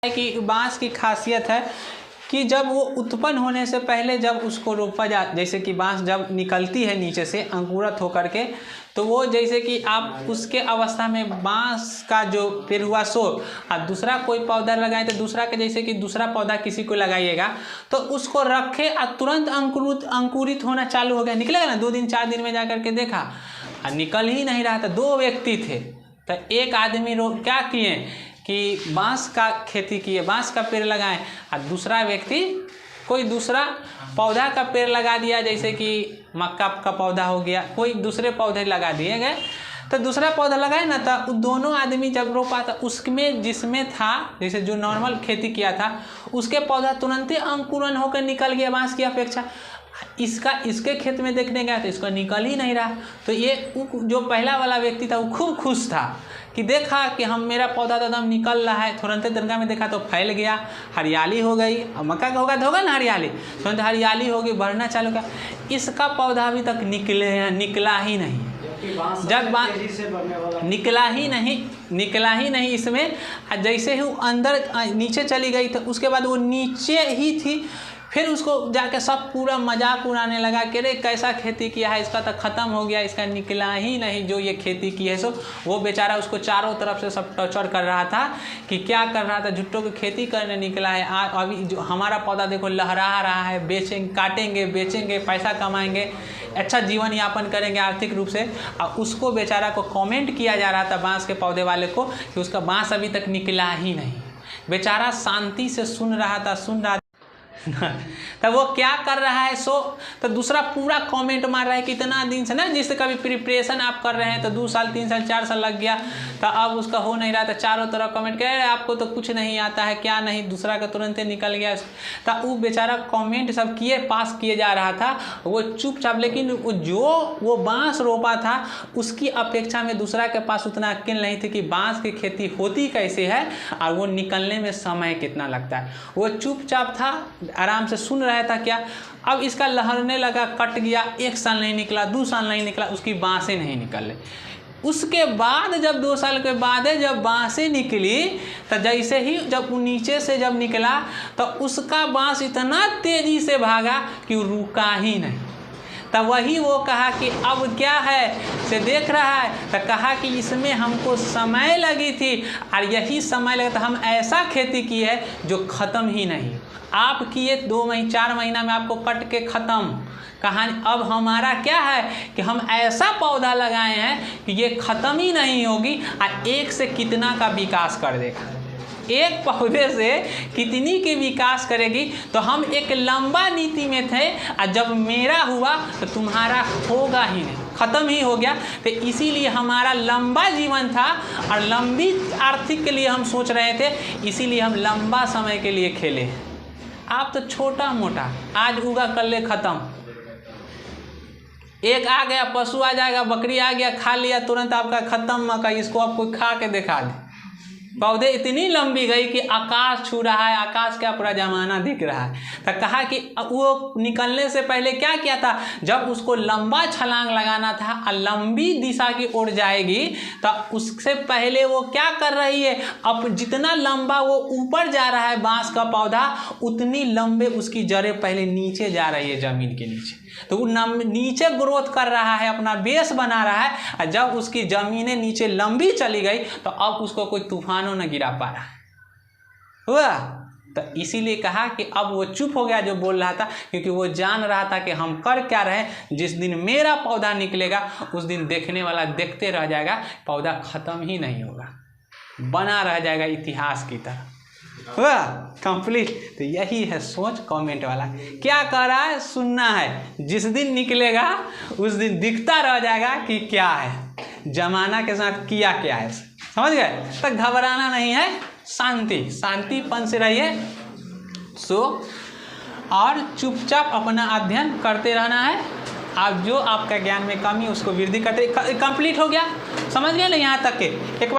कि बांस की खासियत है कि जब वो उत्पन्न होने से पहले जब उसको रोपा जैसे कि बांस जब निकलती है नीचे से अंकुरित होकर के, तो वो जैसे कि आप उसके अवस्था में बांस का जो पेड़ हुआ सो और दूसरा कोई पौधा लगाए तो दूसरा के जैसे कि दूसरा पौधा किसी को लगाइएगा तो उसको रखे और तुरंत अंकुरित होना चालू हो गया, निकलेगा ना 2 दिन 4 दिन में जा करके देखा और निकल ही नहीं रहा था। 2 व्यक्ति थे तो एक आदमी क्या किए कि बांस का खेती किए, बांस का पेड़ लगाएं और दूसरा व्यक्ति कोई दूसरा पौधा का पेड़ लगा दिया, जैसे कि मक्का का पौधा हो गया, कोई दूसरे पौधे लगा दिए गए। तो दूसरा पौधा लगाए ना तो दोनों आदमी जब रोपा था उसमें जिसमें था जैसे जो नॉर्मल खेती किया था उसके पौधा तुरंत ही अंकुरन होकर निकल गया बांस की अपेक्षा। इसके खेत में देखने गया तो इसका निकल ही नहीं रहा। तो ये जो पहला वाला व्यक्ति था वो खूब खुश था कि देखा कि मेरा पौधा तो एकदम निकल रहा है। तुरंत दरगाह में देखा तो फैल गया, हरियाली हो गई। अब मक्का का होगा ना हरियाली, तुरंत हरियाली हो गई, बढ़ना चालू किया। इसका पौधा अभी तक निकला ही नहीं। जब निकला ही नहीं इसमें, जैसे ही अंदर नीचे चली गई तो उसके बाद वो नीचे ही थी। फिर उसको जाके सब पूरा मजाक उड़ाने लगा कि अरे कैसा खेती किया है, इसका तो ख़त्म हो गया, इसका निकला ही नहीं जो ये खेती की है। सो वो बेचारा उसको चारों तरफ से सब टॉर्चर कर रहा था कि क्या कर रहा था, झुट्टों की खेती करने निकला है। अभी जो हमारा पौधा देखो लहरा रहा है, काटेंगे बेचेंगे, पैसा कमाएंगे, अच्छा जीवन यापन करेंगे आर्थिक रूप से। और उसको बेचारा को कमेंट किया जा रहा था बांस के पौधे वाले को कि उसका बांस अभी तक निकला ही नहीं। बेचारा शांति से सुन रहा था तो वो क्या कर रहा है तो दूसरा पूरा कमेंट मार रहा है कि इतना दिन से ना जिससे कभी प्रिपरेशन आप कर रहे हैं तो 2 साल 3 साल 4 साल लग गया तो अब उसका हो नहीं रहा था। चारों तरफ कमेंट कह रहे आपको तो कुछ नहीं आता है, क्या नहीं, दूसरा का तुरंत ही निकल गया। तो वो बेचारा कमेंट सब पास किए जा रहा था, वो चुपचाप। लेकिन वो बांस रोपा था उसकी अपेक्षा में दूसरा के पास उतना अक्ल नहीं थी कि बांस की खेती होती कैसे है और वो निकलने में समय कितना लगता है। वो चुपचाप था, आराम से सुन रहा था। क्या अब इसका लहरने लगा, कट गया, 1 साल नहीं निकला, 2 साल नहीं निकला, उसकी बांसें नहीं निकले। उसके बाद जब 2 साल के बाद जब बांसें निकली तो जैसे ही जब नीचे से जब निकला तो उसका बांस इतना तेजी से भागा कि वो रुका ही नहीं। तब वही वो कहा कि अब क्या है से देख रहा है, तो कहा कि इसमें हमको समय लगी थी और यही समय लगा तो हम ऐसा खेती की है जो ख़त्म ही नहीं। आप किए 4 महीना में आपको कट के ख़त्म कहानी। अब हमारा क्या है कि हम ऐसा पौधा लगाए हैं कि ये ख़त्म ही नहीं होगी और एक से कितना का विकास कर देगा, एक पौधे से कितनी की विकास करेगी। तो हम एक लंबा नीति में थे और जब मेरा हुआ तो तुम्हारा होगा ही नहीं, ख़त्म ही हो गया। तो इसीलिए हमारा लंबा जीवन था और लंबी आर्थिक के लिए हम सोच रहे थे, इसीलिए हम लंबा समय के लिए खेले। आप तो छोटा मोटा आज उगा कर ले ख़त्म, एक आ गया पशु आ जाएगा, बकरी आ गया खा लिया, तुरंत आपका ख़त्म मका। इसको आप कोई खा के दिखा दे, पौधे इतनी लंबी गई कि आकाश छू रहा है, आकाश का पूरा जमाना दिख रहा है। तो कहा कि वो निकलने से पहले क्या किया था, जब उसको लंबा छलांग लगाना था और लंबी दिशा की ओर जाएगी तो उससे पहले वो क्या कर रही है, अब जितना लंबा वो ऊपर जा रहा है बांस का पौधा उतनी लंबे उसकी जड़ें पहले नीचे जा रही है ज़मीन के नीचे। तो वो नीचे ग्रोथ कर रहा है, अपना बेस बना रहा है। और जब उसकी ज़मीनें नीचे लंबी चली गई तो अब उसको कोई तूफानों न गिरा पा रहा है हुआ। तो इसीलिए कहा कि अब वो चुप हो गया जो बोल रहा था, क्योंकि वो जान रहा था कि हम कर क्या रहे। जिस दिन मेरा पौधा निकलेगा उस दिन देखने वाला देखते रह जाएगा, पौधा ख़त्म ही नहीं होगा, बना रह जाएगा इतिहास की तरह हुआ कंप्लीट। तो यही है सोच कमेंट वाला, क्या कह रहा है सुनना है। जिस दिन निकलेगा उस दिन दिखता रह जाएगा कि क्या है, जमाना के साथ किया क्या है, समझ गए। तो घबराना नहीं है, शांतिपन से रहिए और चुपचाप अपना अध्ययन करते रहना है। आप जो आपका ज्ञान में कमी उसको वृद्धि करते। कंप्लीट हो गया, समझ गए ना यहाँ तक के। एक